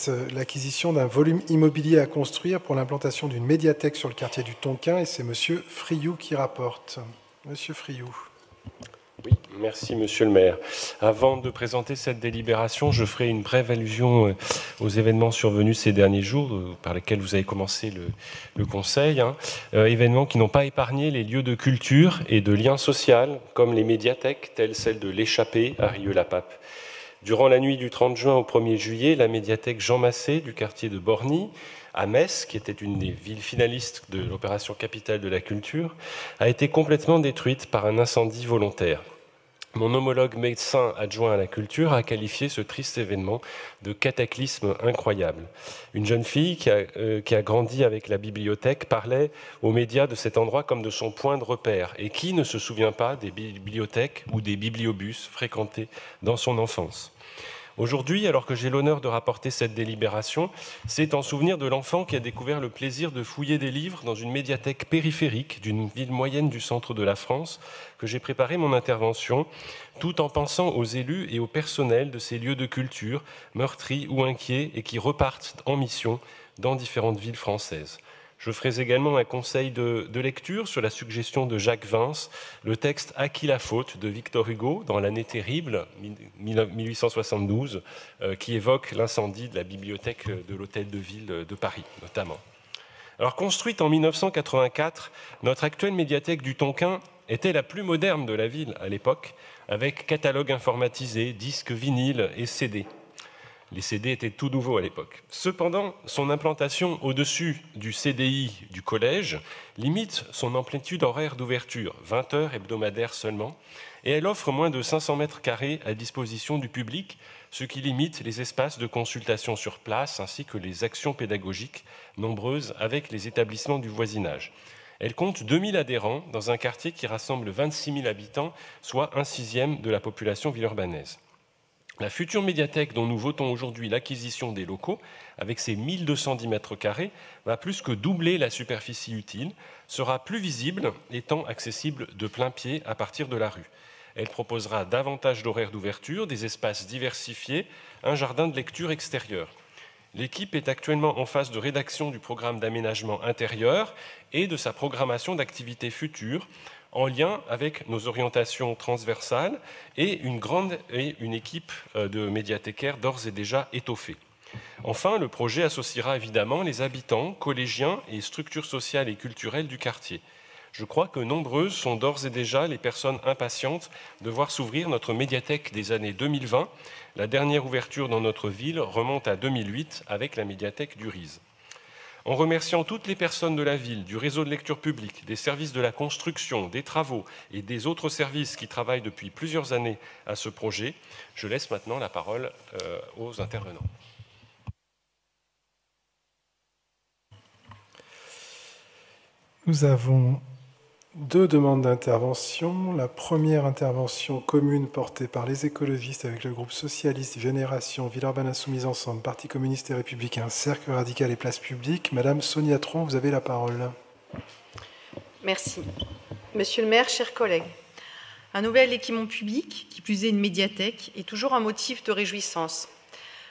texte l'acquisition d'un volume immobilier à construire pour l'implantation d'une médiathèque sur le quartier du Tonquin, et c'est Monsieur Friou qui rapporte. Monsieur Friou. Oui, merci Monsieur le maire. Avant de présenter cette délibération, je ferai une brève allusion aux événements survenus ces derniers jours, par lesquels vous avez commencé le conseil, événements qui n'ont pas épargné les lieux de culture et de lien social, comme les médiathèques, telles celles de l'Échappée à Rieux-la-Pape. Durant la nuit du 30 juin au 1er juillet, la médiathèque Jean Massé du quartier de Borny, à Metz, qui était une des villes finalistes de l'opération Capitale de la Culture, a été complètement détruite par un incendie volontaire. Mon homologue médecin adjoint à la culture a qualifié ce triste événement de cataclysme incroyable. Une jeune fille qui a grandi avec la bibliothèque parlait aux médias de cet endroit comme de son point de repère. Et qui ne se souvient pas des bibliothèques ou des bibliobus fréquentés dans son enfance ? Aujourd'hui, alors que j'ai l'honneur de rapporter cette délibération, c'est en souvenir de l'enfant qui a découvert le plaisir de fouiller des livres dans une médiathèque périphérique d'une ville moyenne du centre de la France que j'ai préparé mon intervention, tout en pensant aux élus et au personnel de ces lieux de culture, meurtris ou inquiets, et qui repartent en mission dans différentes villes françaises. Je ferai également un conseil de lecture sur la suggestion de Jacques Vince, le texte « À qui la faute » de Victor Hugo, dans l'année terrible, 1872, qui évoque l'incendie de la bibliothèque de l'Hôtel de Ville de Paris, notamment. Alors, construite en 1984, notre actuelle médiathèque du Tonquin était la plus moderne de la ville à l'époque, avec catalogue informatisé, disques vinyles et CD. Les CD étaient tout nouveaux à l'époque. Cependant, son implantation au-dessus du CDI du collège limite son amplitude horaire d'ouverture, 20 heures hebdomadaires seulement, et elle offre moins de 500 mètres carrés à disposition du public, ce qui limite les espaces de consultation sur place ainsi que les actions pédagogiques nombreuses avec les établissements du voisinage. Elle compte 2000 adhérents dans un quartier qui rassemble 26 000 habitants, soit 1/6 de la population villeurbannaise. La future médiathèque dont nous votons aujourd'hui l'acquisition des locaux, avec ses 1210 mètres carrés, va plus que doubler la superficie utile, sera plus visible, étant accessible de plein pied à partir de la rue. Elle proposera davantage d'horaires d'ouverture, des espaces diversifiés, un jardin de lecture extérieur. L'équipe est actuellement en phase de rédaction du programme d'aménagement intérieur et de sa programmation d'activités futures, en lien avec nos orientations transversales et une équipe de médiathécaires d'ores et déjà étoffée. Enfin, le projet associera évidemment les habitants, collégiens et structures sociales et culturelles du quartier. Je crois que nombreuses sont d'ores et déjà les personnes impatientes de voir s'ouvrir notre médiathèque des années 2020. La dernière ouverture dans notre ville remonte à 2008 avec la médiathèque du Riz. En remerciant toutes les personnes de la ville, du réseau de lecture publique, des services de la construction, des travaux et des autres services qui travaillent depuis plusieurs années à ce projet, je laisse maintenant la parole aux intervenants. Nous avons deux demandes d'intervention. La première intervention commune portée par les écologistes avec le groupe socialiste Génération Villeurbanne Insoumise Ensemble, Parti communiste et républicain, Cercle radical et place publique. Madame Sonia Tron, vous avez la parole. Merci. Monsieur le maire, chers collègues, un nouvel équipement public, qui plus est une médiathèque, est toujours un motif de réjouissance.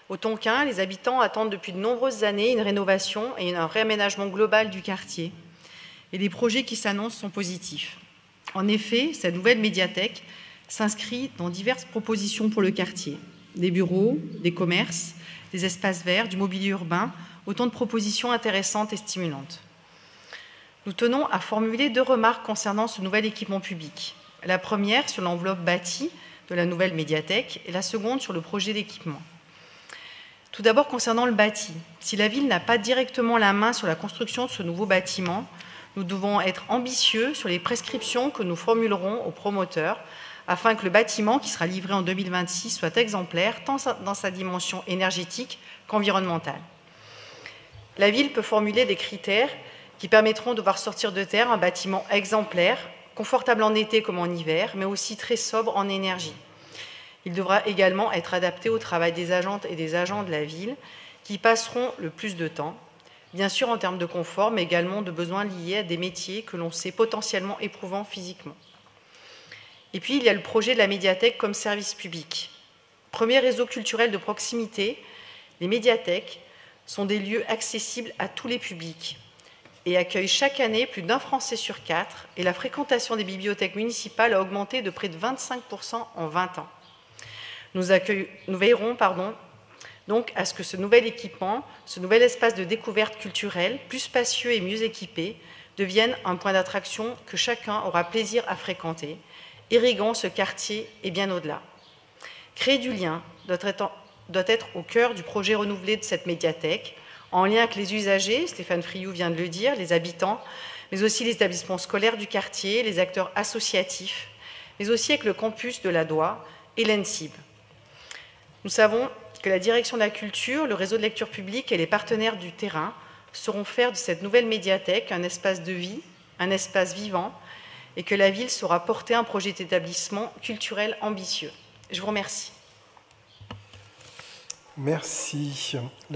Au Tonquin, les habitants attendent depuis de nombreuses années une rénovation et un réaménagement global du quartier. Et les projets qui s'annoncent sont positifs. En effet, cette nouvelle médiathèque s'inscrit dans diverses propositions pour le quartier. Des bureaux, des commerces, des espaces verts, du mobilier urbain, autant de propositions intéressantes et stimulantes. Nous tenons à formuler deux remarques concernant ce nouvel équipement public. La première sur l'enveloppe bâtie de la nouvelle médiathèque et la seconde sur le projet d'équipement. Tout d'abord concernant le bâti. Si la ville n'a pas directement la main sur la construction de ce nouveau bâtiment, nous devons être ambitieux sur les prescriptions que nous formulerons aux promoteurs afin que le bâtiment qui sera livré en 2026 soit exemplaire tant dans sa dimension énergétique qu'environnementale. La ville peut formuler des critères qui permettront de voir sortir de terre un bâtiment exemplaire, confortable en été comme en hiver, mais aussi très sobre en énergie. Il devra également être adapté au travail des agentes et des agents de la ville qui passeront le plus de temps, bien sûr en termes de confort, mais également de besoins liés à des métiers que l'on sait potentiellement éprouvants physiquement. Et puis, il y a le projet de la médiathèque comme service public. Premier réseau culturel de proximité Les médiathèques sont des lieux accessibles à tous les publics et accueillent chaque année plus d'1 Français sur 4, et la fréquentation des bibliothèques municipales a augmenté de près de 25% en 20 ans. Nous veillerons donc à ce que ce nouvel équipement, ce nouvel espace de découverte culturelle, plus spacieux et mieux équipé, devienne un point d'attraction que chacun aura plaisir à fréquenter, irriguant ce quartier et bien au-delà. Créer du lien doit être au cœur du projet renouvelé de cette médiathèque, en lien avec les usagers, Stéphane Friou vient de le dire, les habitants, mais aussi les établissements scolaires du quartier, les acteurs associatifs, mais aussi avec le campus de la DOA et l'ENSIB. Nous savons que la direction de la culture, le réseau de lecture publique et les partenaires du terrain sauront faire de cette nouvelle médiathèque un espace de vie, un espace vivant, et que la ville saura porter un projet d'établissement culturel ambitieux. Je vous remercie. Merci.